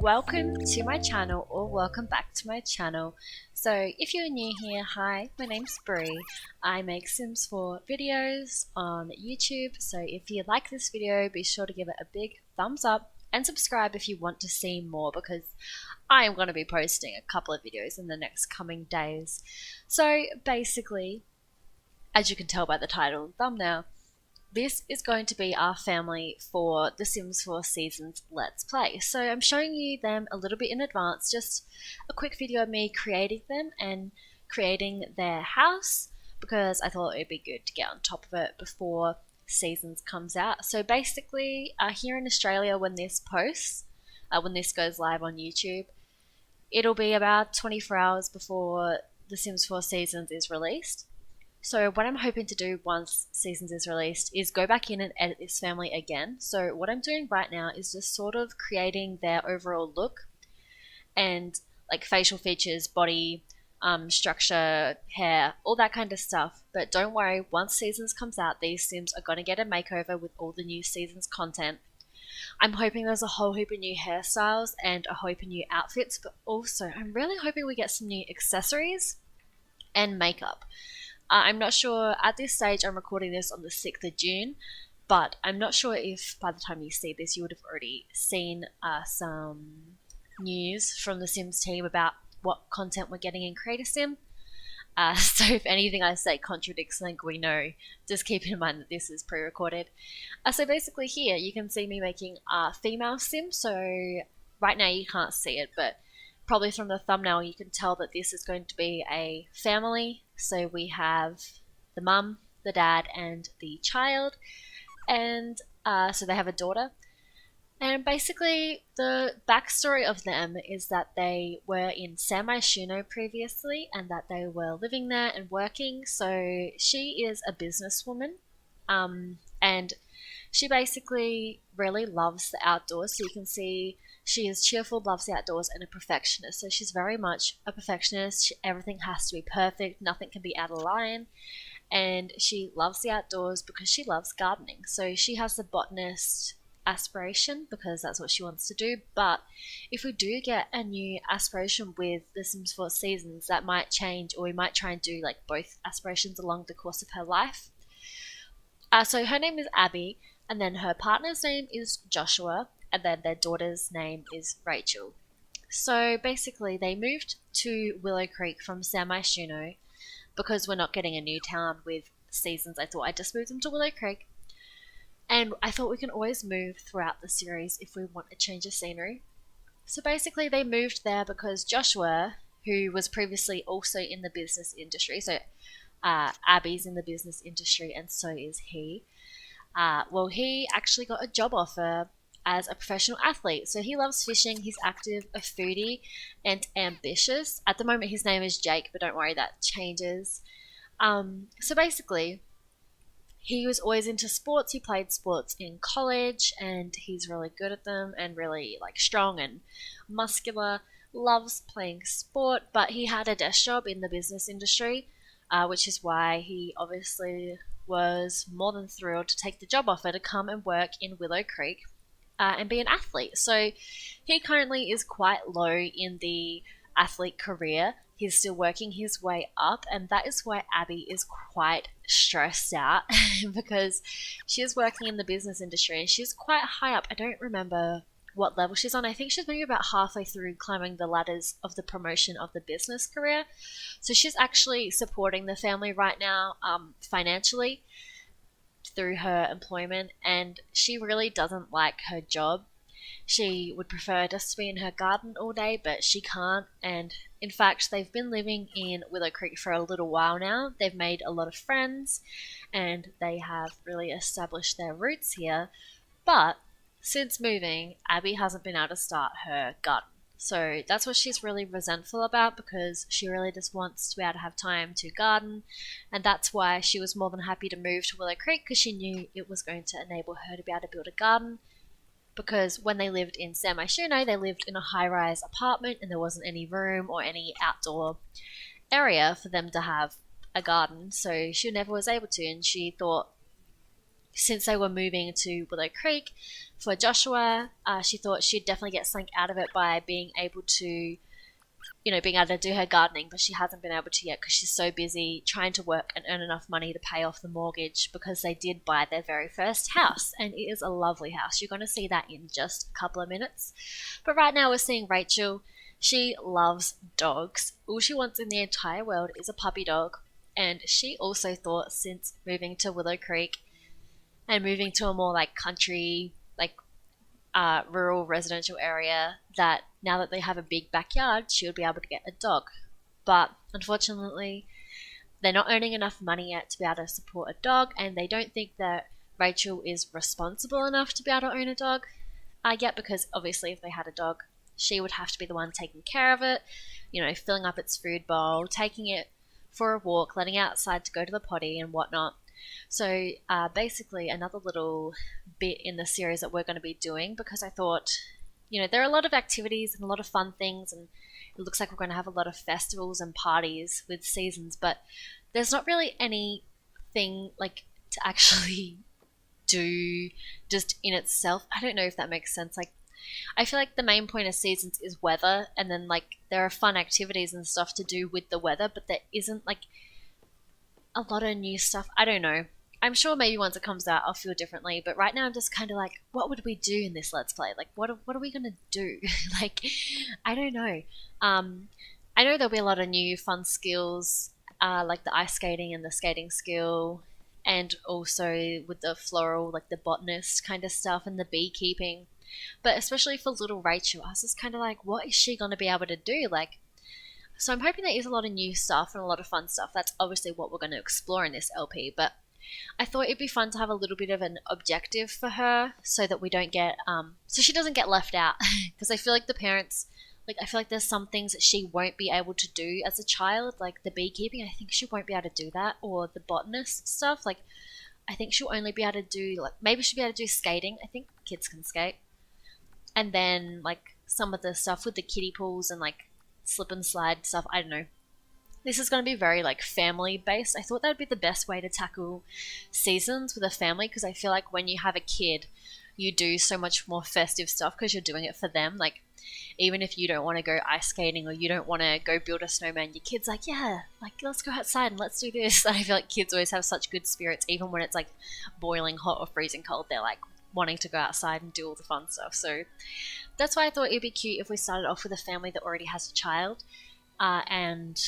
Welcome to my channel, or welcome back to my channel. So if you're new here, hi, my name's Bree. I make Sims 4 videos on YouTube, so if you like this video, be sure to give it a big thumbs up and subscribe if you want to see more, because I am going to be posting a couple of videos in the next coming days. So basically, as you can tell by the title and thumbnail, this is going to be our family for The Sims 4 Seasons Let's Play. So I'm showing you them a little bit in advance, just a quick video of me creating them and creating their house, because I thought it would be good to get on top of it before Seasons comes out. So basically, here in Australia, when this posts, when this goes live on YouTube, it'll be about 24 hours before The Sims 4 Seasons is released. So what I'm hoping to do once Seasons is released is go back in and edit this family again. So what I'm doing right now is just sort of creating their overall look and like facial features, body, structure, hair, all that kind of stuff. But don't worry, once Seasons comes out, these Sims are going to get a makeover with all the new Seasons content. I'm hoping there's a whole heap of new hairstyles and a whole heap of new outfits, but also I'm really hoping we get some new accessories and makeup. I'm not sure, at this stage I'm recording this on the 6th of June, but I'm not sure if by the time you see this you would have already seen some news from the Sims team about what content we're getting in Creator Sim. So if anything I say contradicts something we know, just keep in mind that this is pre-recorded. So basically here you can see me making a female Sim, so right now you can't see it, but probably from the thumbnail you can tell that this is going to be a family. So we have the mum, the dad, and the child, and so they have a daughter. And basically the backstory of them is that they were in San Myshuno previously and that they were living there and working. So she is a businesswoman, and she basically really loves the outdoors. So you can see she is cheerful, loves the outdoors, and a perfectionist. So she's very much a perfectionist. Everything has to be perfect. Nothing can be out of line. And she loves the outdoors because she loves gardening. So she has the botanist aspiration because that's what she wants to do. But if we do get a new aspiration with The Sims 4 Seasons, that might change, or we might try and do like both aspirations along the course of her life. So her name is Abby, and then her partner's name is Joshua, and then their daughter's name is Rachel. So basically they moved to Willow Creek from San Myshuno because we're not getting a new town with Seasons. I thought I'd just move them to Willow Creek, and I thought we can always move throughout the series if we want a change of scenery. So basically they moved there because Joshua, who was previously also in the business industry, so Abby's in the business industry and so is he, well, he actually got a job offer as a professional athlete. So he loves fishing, he's active, a foodie, and ambitious. At the moment his name is Jake, but don't worry, that changes. So basically he was always into sports. He played sports in college and he's really good at them and really like strong and muscular, loves playing sport, but he had a desk job in the business industry, which is why he obviously was more than thrilled to take the job offer to come and work in Willow Creek and be an athlete. So he currently is quite low in the athlete career. He's still working his way up, and that is why Abby is quite stressed out because she is working in the business industry and she's quite high up. I don't remember what level she's on. I think she's maybe about halfway through climbing the ladders of the promotion of the business career. So she's actually supporting the family right now financially through her employment, and she really doesn't like her job. She would prefer just to be in her garden all day, but she can't. And in fact, they've been living in Willow Creek for a little while now. They've made a lot of friends and they have really established their roots here. But since moving, Abby hasn't been able to start her garden. So that's what she's really resentful about, because she really just wants to be able to have time to garden, and that's why she was more than happy to move to Willow Creek, because she knew it was going to enable her to be able to build a garden. Because when they lived in San Myshuno, they lived in a high-rise apartment and there wasn't any room or any outdoor area for them to have a garden, so she never was able to, and she thought since they were moving to Willow Creek for Joshua, she thought she'd definitely get something out of it by being able to, being able to do her gardening, but she hasn't been able to yet because she's so busy trying to work and earn enough money to pay off the mortgage, because they did buy their very first house, and it is a lovely house. You're going to see that in just a couple of minutes. But right now we're seeing Rachel. She loves dogs. All she wants in the entire world is a puppy dog. And she also thought, since moving to Willow Creek and moving to a more like country, like rural residential area, that now that they have a big backyard, she would be able to get a dog. But unfortunately, they're not earning enough money yet to be able to support a dog, and they don't think that Rachel is responsible enough to be able to own a dog yet, because obviously if they had a dog, she would have to be the one taking care of it, filling up its food bowl, taking it for a walk, letting it outside to go to the potty and whatnot. So basically another little bit in the series that we're going to be doing, because I thought, there are a lot of activities and a lot of fun things, and it looks like we're going to have a lot of festivals and parties with seasons, but there's not really anything like to actually do just in itself. I don't know if that makes sense. Like, I feel like the main point of seasons is weather, and then like there are fun activities and stuff to do with the weather, but there isn't like a lot of new stuff. I don't know. I'm sure maybe once it comes out I'll feel differently, but right now I'm just kind of like, what would we do in this Let's Play? Like, what are we gonna do? Like, I don't know. I know there'll be a lot of new fun skills, like the ice skating and the skating skill, and also with the floral, like the botanist kind of stuff and the beekeeping. But especially for little Rachel, I was just kind of like, what is she going to be able to do? Like, so I'm hoping there is a lot of new stuff and a lot of fun stuff. That's obviously what we're going to explore in this LP, but I thought it'd be fun to have a little bit of an objective for her, so that we don't get, so she doesn't get left out. Because I feel like the parents, like, I feel like there's some things that she won't be able to do as a child, like the beekeeping. I think she won't be able to do that, or the botanist stuff. Like, I think she'll only be able to do, like, maybe she'll be able to do skating. I think kids can skate. And then, like, some of the stuff with the kiddie pools and, like, slip and slide stuff, I don't know. This is going to be very, like, family-based. I thought that would be the best way to tackle seasons with a family, because I feel like when you have a kid, you do so much more festive stuff because you're doing it for them. Like, even if you don't want to go ice skating or you don't want to go build a snowman, your kid's like, yeah, like, let's go outside and let's do this. And I feel like kids always have such good spirits, even when it's, like, boiling hot or freezing cold. They're, like, wanting to go outside and do all the fun stuff. So that's why I thought it'd be cute if we started off with a family that already has a child, and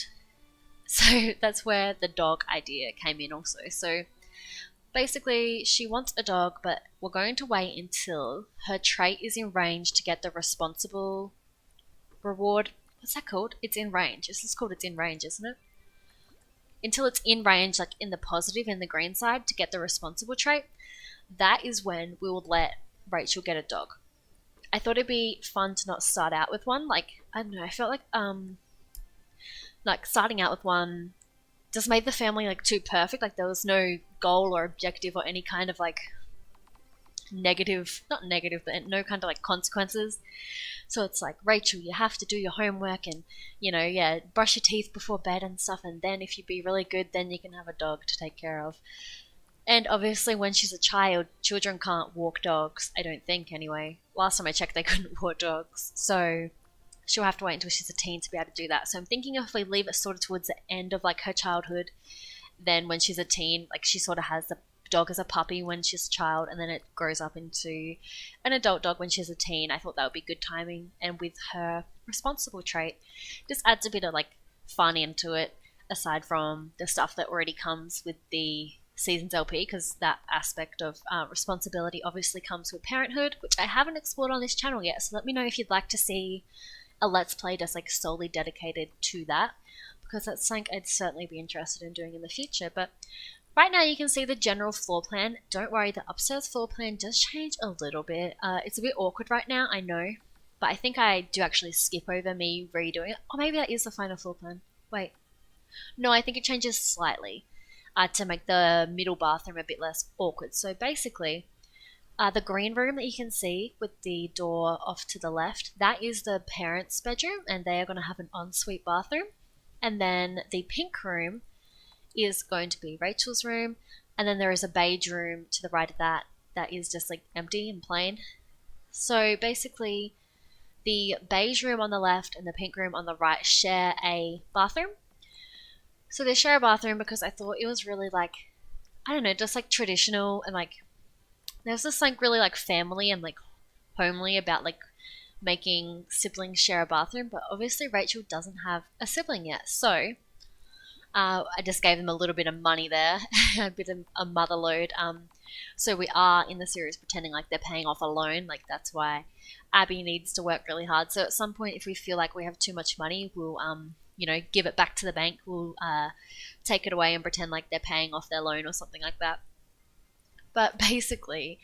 so that's where the dog idea came in also. So basically she wants a dog, but we're going to wait until her trait is in range to get the responsible reward. What's that called? It's in range. This is called it's in range, isn't it? Until it's in range, like in the positive, in the green side, to get the responsible trait. That is when we will let Rachel get a dog. I thought it'd be fun to not start out with one. Like, I don't know, I felt like starting out with one just made the family like too perfect. Like, there was no goal or objective or any kind of like negative, not negative, but no kind of like consequences. So it's like, Rachel, you have to do your homework and, brush your teeth before bed and stuff, and then if you be really good, then you can have a dog to take care of. And obviously when she's a child, children can't walk dogs, I don't think anyway. Last time I checked, they couldn't walk dogs. So she'll have to wait until she's a teen to be able to do that. So I'm thinking if we leave it sort of towards the end of like her childhood, then when she's a teen, like she sort of has the dog as a puppy when she's a child, and then it grows up into an adult dog when she's a teen. I thought that would be good timing. And with her responsible trait, just adds a bit of like fun into it, aside from the stuff that already comes with the Seasons LP, because that aspect of responsibility obviously comes with parenthood, which I haven't explored on this channel yet. So let me know if you'd like to see a Let's Play just like solely dedicated to that, because that's something I'd certainly be interested in doing in the future. But right now you can see the general floor plan. Don't worry, the upstairs floor plan does change a little bit. It's a bit awkward right now, I know, but I think I do actually skip over me redoing it. Or maybe that is the final floor plan. Wait. No, I think it changes slightly to make the middle bathroom a bit less awkward. So basically, the green room that you can see with the door off to the left, that is the parents' bedroom, and they are going to have an ensuite bathroom. And then the pink room is going to be Rachel's room, and then there is a beige room to the right of that that is just like empty and plain. So basically, the beige room on the left and the pink room on the right share a bathroom. So they share a bathroom because I thought it was really like, I don't know, just like traditional, and like there's this like really like family and like homely about like making siblings share a bathroom. But obviously Rachel doesn't have a sibling yet, so I just gave them a little bit of money there, a bit of a mother load. So we are in the series pretending like they're paying off a loan. Like that's why Abby needs to work really hard. So at some point, if we feel like we have too much money, we'll give it back to the bank. We'll take it away and pretend like they're paying off their loan or something like that. But basically,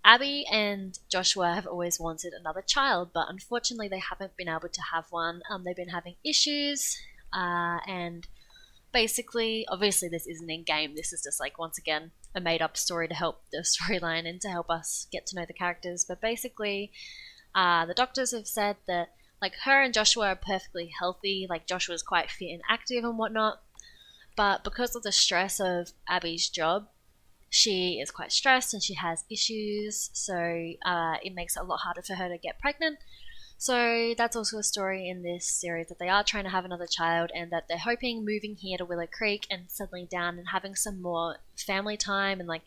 Abby and Joshua have always wanted another child, but unfortunately they haven't been able to have one. They've been having issues, and basically, obviously this isn't in game. This is just like, once again, a made up story to help the storyline and to help us get to know the characters. But basically, the doctors have said that like her and Joshua are perfectly healthy. Like Joshua's quite fit and active and whatnot. But because of the stress of Abby's job, she is quite stressed and she has issues. So it makes it a lot harder for her to get pregnant. So that's also a story in this series, that they are trying to have another child and that they're hoping moving here to Willow Creek and settling down and having some more family time and like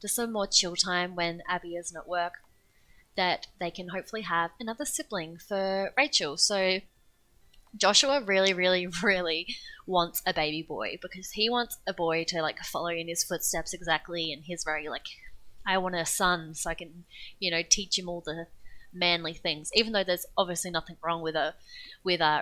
just some more chill time when Abby isn't at work, that they can hopefully have another sibling for Rachel. So Joshua really, really, really wants a baby boy because he wants a boy to like follow in his footsteps exactly, and he's very like, I want a son so I can, teach him all the manly things, even though there's obviously nothing wrong with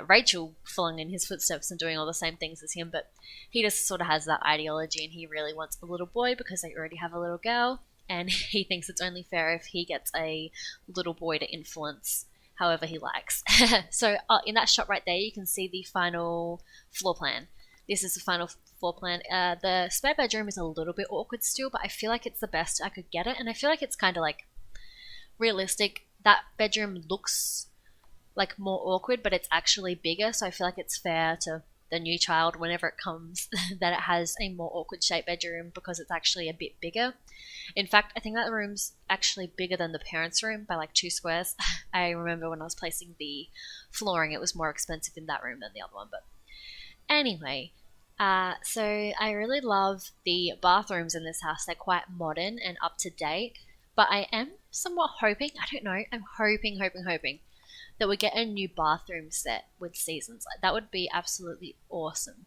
Rachel following in his footsteps and doing all the same things as him, but he just sort of has that ideology and he really wants a little boy because they already have a little girl, and he thinks it's only fair if he gets a little boy to influence however he likes. So in that shot right there, you can see the final floor plan. This is the final floor plan. The spare bedroom is a little bit awkward still, but I feel like it's the best I could get it, and I feel like it's kind of like realistic. That bedroom looks like more awkward, but it's actually bigger, so I feel like it's fair to the new child whenever it comes that it has a more awkward shaped bedroom because it's actually a bit bigger. In fact, I think that room's actually bigger than the parents' room by like 2 squares. I remember when I was placing the flooring, it was more expensive in that room than the other one. But anyway, so I really love the bathrooms in this house. They're quite modern and up to date. But I am somewhat hoping, I'm hoping that we get a new bathroom set with seasons. That would be absolutely awesome.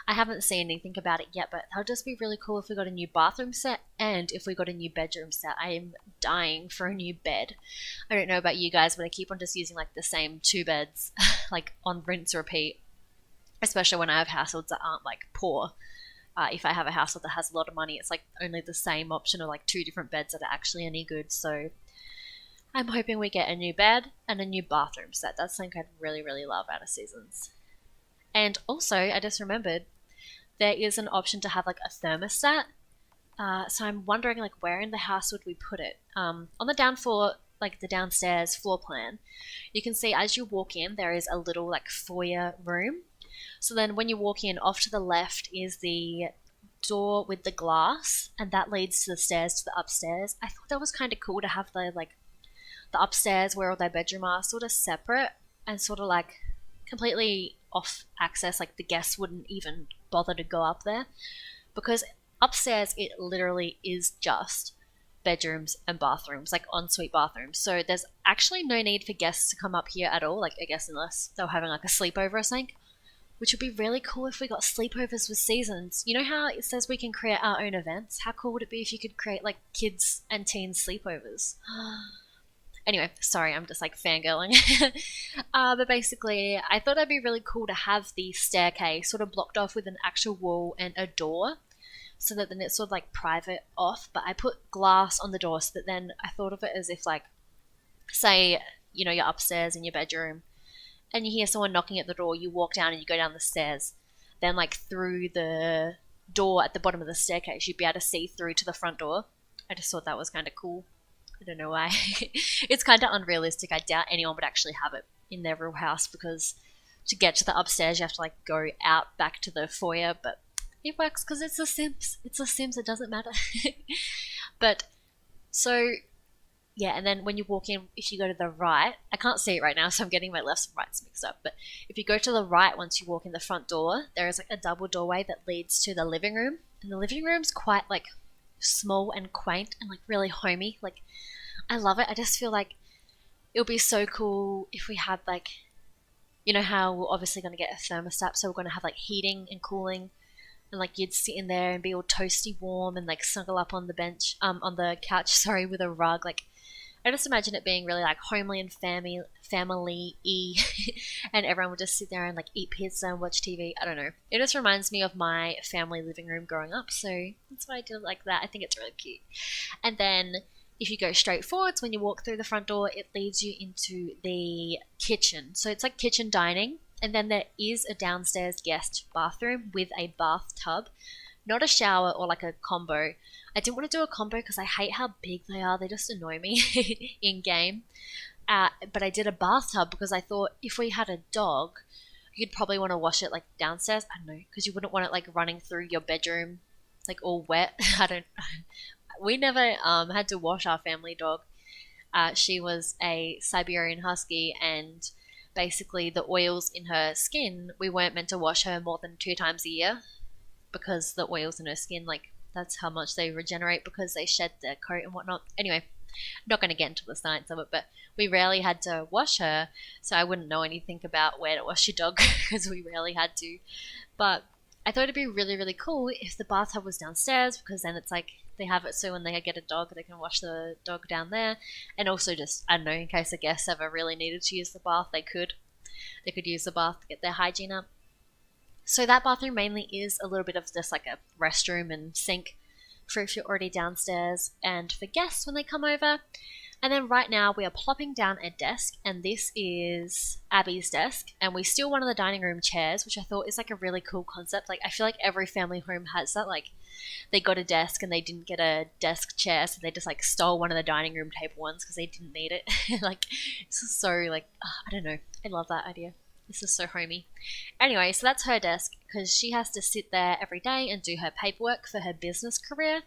I haven't seen anything about it yet, but that would just be really cool if we got a new bathroom set and if we got a new bedroom set. I am dying for a new bed. I don't know about you guys, but I keep on just using like the same 2 beds like on rinse repeat, especially when I have households that aren't like poor. If I have a household that has a lot of money, it's like only the same option or like 2 different beds that are actually any good. So I'm hoping we get a new bed and a new bathroom set. That's something I'd really, really love out of seasons. And also, I just remembered there is an option to have like a thermostat. So I'm wondering like where in the house would we put it? On the the downstairs floor plan, you can see as you walk in, there is a little like foyer room. So then when you walk in, off to the left is the door with the glass, and that leads to the stairs to the upstairs. I thought that was kind of cool to have the upstairs where all their bedroom are sort of separate and sort of like completely off access. Like the guests wouldn't even bother to go up there because upstairs it literally is just bedrooms and bathrooms, like ensuite bathrooms. So there's actually no need for guests to come up here at all, like I guess unless they were having like a sleepover or something. Which would be really cool if we got sleepovers with seasons. You know how it says we can create our own events? How cool would it be if you could create like kids and teens sleepovers? Anyway, sorry, I'm just like fangirling. But basically, I thought it'd be really cool to have the staircase sort of blocked off with an actual wall and a door, so that then it's sort of like private off. But I put glass on the door so that then I thought of it as if like, say, you're upstairs in your bedroom, and you hear someone knocking at the door, you walk down and you go down the stairs. Then like through the door at the bottom of the staircase, you'd be able to see through to the front door. I just thought that was kind of cool. I don't know why. It's kind of unrealistic. I doubt anyone would actually have it in their real house because to get to the upstairs, you have to like go out back to the foyer. But it works because it's The Sims. It's The Sims, it doesn't matter. But so yeah, and then when you walk in, if you go to the right, I can't see it right now, so I'm getting my lefts and rights mixed up. But if you go to the right, once you walk in the front door, there is like a double doorway that leads to the living room. And the living room's quite like small and quaint and like really homey. Like, I love it. I just feel like it would be so cool if we had like, you know how we're obviously going to get a thermostat, so we're going to have like heating and cooling. And like you'd sit in there and be all toasty warm and like snuggle up on the bench, on the couch, sorry, with a rug. Like, I just imagine it being really like homely and family-y, and everyone would just sit there and like eat pizza and watch TV. I don't know. It just reminds me of my family living room growing up, so that's why I do it like that. I think it's really cute. And then if you go straight forwards, when you walk through the front door, it leads you into the kitchen. So it's like kitchen dining, and then there is a downstairs guest bathroom with a bathtub. Not a shower or like a combo. I didn't want to do a combo because I hate how big they are. They just annoy me in game. But I did a bathtub because I thought if we had a dog, you'd probably want to wash it like downstairs. I don't know, because you wouldn't want it like running through your bedroom, like all wet. I don't. We never had to wash our family dog. She was a Siberian Husky, and basically the oils in her skin, we weren't meant to wash her more than 2 times a year, because the oils in her skin, like, that's how much they regenerate because they shed their coat and whatnot. Anyway, not going to get into the science of it, but we rarely had to wash her, so I wouldn't know anything about where to wash your dog because we rarely had to. But I thought it'd be really, really cool if the bathtub was downstairs, because then it's like they have it so when they get a dog, they can wash the dog down there. And also just, I don't know, in case a guest ever really needed to use the bath, they could use the bath to get their hygiene up. So that bathroom mainly is a little bit of just like a restroom and sink for if you're already downstairs and for guests when they come over. And then right now we are plopping down a desk, and this is Abby's desk, and we steal one of the dining room chairs, which I thought is like a really cool concept. Like, I feel like every family home has that. Like, they got a desk and they didn't get a desk chair, so they just like stole one of the dining room table ones because they didn't need it. Like, this is so like, I don't know. I love that idea. This is so homey. Anyway, so that's her desk because she has to sit there every day and do her paperwork for her business career.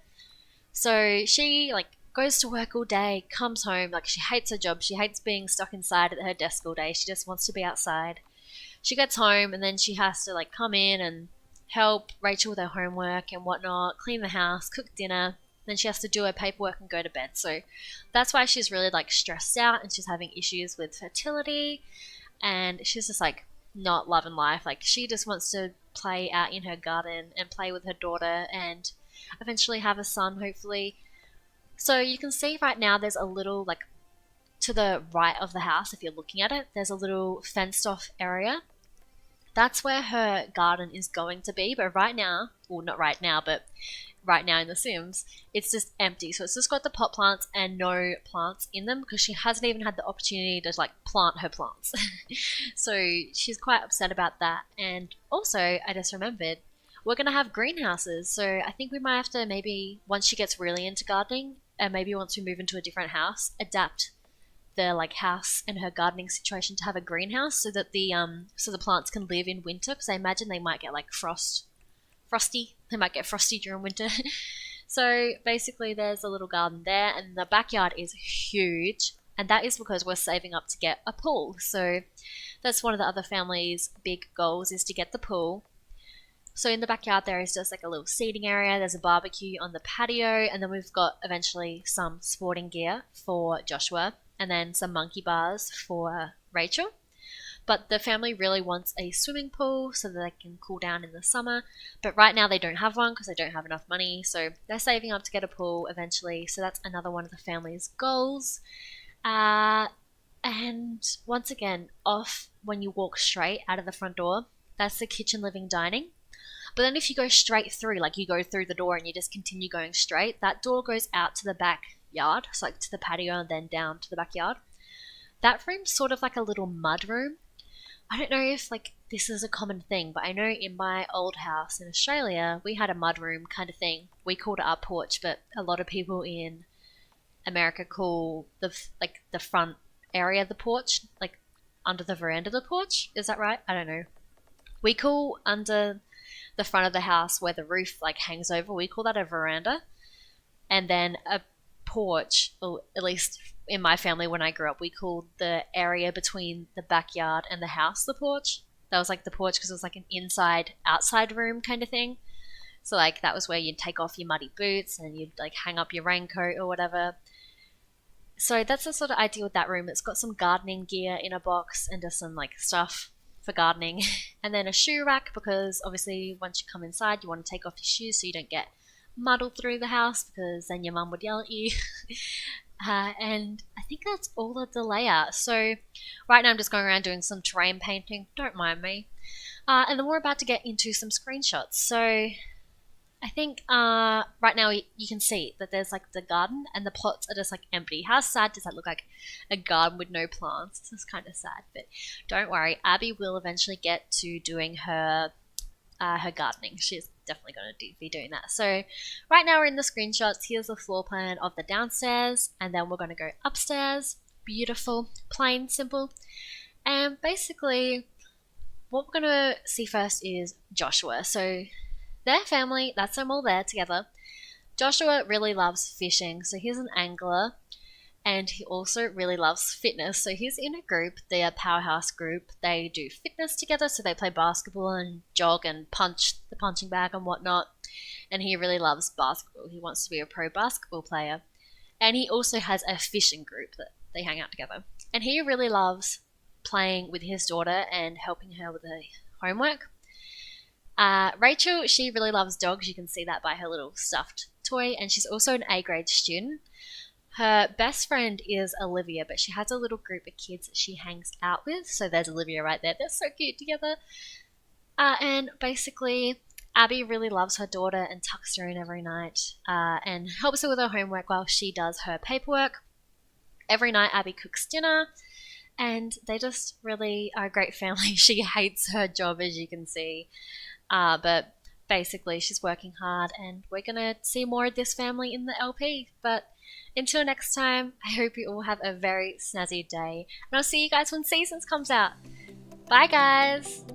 So she like goes to work all day, comes home, like she hates her job. She hates being stuck inside at her desk all day. She just wants to be outside. She gets home and then she has to like come in and help Rachel with her homework and whatnot, clean the house, cook dinner. Then she has to do her paperwork and go to bed. So that's why she's really like stressed out and she's having issues with fertility. And she's just like not loving life. Like, she just wants to play out in her garden and play with her daughter and eventually have a son, hopefully. So you can see right now there's a little, like, to the right of the house, if you're looking at it, there's a little fenced off area. That's where her garden is going to be. But right now, well, not right now, but right now in The Sims, it's just empty. So it's just got the pot plants and no plants in them because she hasn't even had the opportunity to like plant her plants. So she's quite upset about that. And also, I just remembered, we're going to have greenhouses. So I think we might have to, maybe once she gets really into gardening, and maybe once we move into a different house, adapt the like house and her gardening situation to have a greenhouse so that the plants can live in winter, because I imagine they might get like frosty. They might get frosty during winter. So basically there's a little garden there, and the backyard is huge, and that is because we're saving up to get a pool. So that's one of the other family's big goals, is to get the pool. So in the backyard there is just like a little seating area, there's a barbecue on the patio, and then we've got eventually some sporting gear for Joshua, and then some monkey bars for Rachel. But the family really wants a swimming pool so that they can cool down in the summer. But right now they don't have one because they don't have enough money. So they're saving up to get a pool eventually. So that's another one of the family's goals. And once again, off when you walk straight out of the front door, that's the kitchen, living, dining. But then if you go straight through, like you go through the door and you just continue going straight, that door goes out to the backyard. So like to the patio and then down to the backyard. That room's sort of like a little mud room. I don't know if like this is a common thing, but I know in my old house in Australia, we had a mud room kind of thing. We called it our porch, but a lot of people in America call the front area of the porch, like under the veranda of the porch. Is that right? I don't know. We call under the front of the house where the roof like hangs over. We call that a veranda. And then a porch, or at least in my family when I grew up, we called the area between the backyard and the house the porch. That was like the porch because it was like an inside outside room kind of thing. So like that was where you'd take off your muddy boots and you'd like hang up your raincoat or whatever. So that's the sort of idea with that room. It's got some gardening gear in a box and just some like stuff for gardening. And then a shoe rack because obviously once you come inside you want to take off your shoes so you don't get muddled through the house because then your mum would yell at you. And I think that's all of the layout. So right now I'm just going around doing some terrain painting. Don't mind me. And then we're about to get into some screenshots. So I think right now you can see that there's like the garden and the plots are just like empty. How sad does that look, like a garden with no plants? This is kind of sad, but don't worry. Abby will eventually get to doing her gardening. She's definitely going to be doing that. So right now we're in the screenshots. Here's the floor plan of the downstairs, and then we're going to go upstairs. Beautiful, plain, simple. And basically what we're going to see first is Joshua. So their family, that's them all there together. Joshua really loves fishing, so he's an angler, and he also really loves fitness. So he's in a group, the Powerhouse group. They do fitness together, so they play basketball and jog and punch the punching bag and whatnot. And he really loves basketball. He wants to be a pro basketball player. And he also has a fishing group that they hang out together. And he really loves playing with his daughter and helping her with her homework. Rachel, she really loves dogs. You can see that by her little stuffed toy. And she's also an A-grade student. Her best friend is Olivia, but she has a little group of kids that she hangs out with. So there's Olivia right there. They're so cute together. And basically, Abby really loves her daughter and tucks her in every night and helps her with her homework while she does her paperwork. Every night, Abby cooks dinner. And they just really are a great family. She hates her job, as you can see. But basically, she's working hard, and we're going to see more of this family in the LP. But until next time, I hope you all have a very snazzy day. And I'll see you guys when Seasons comes out. Bye, guys!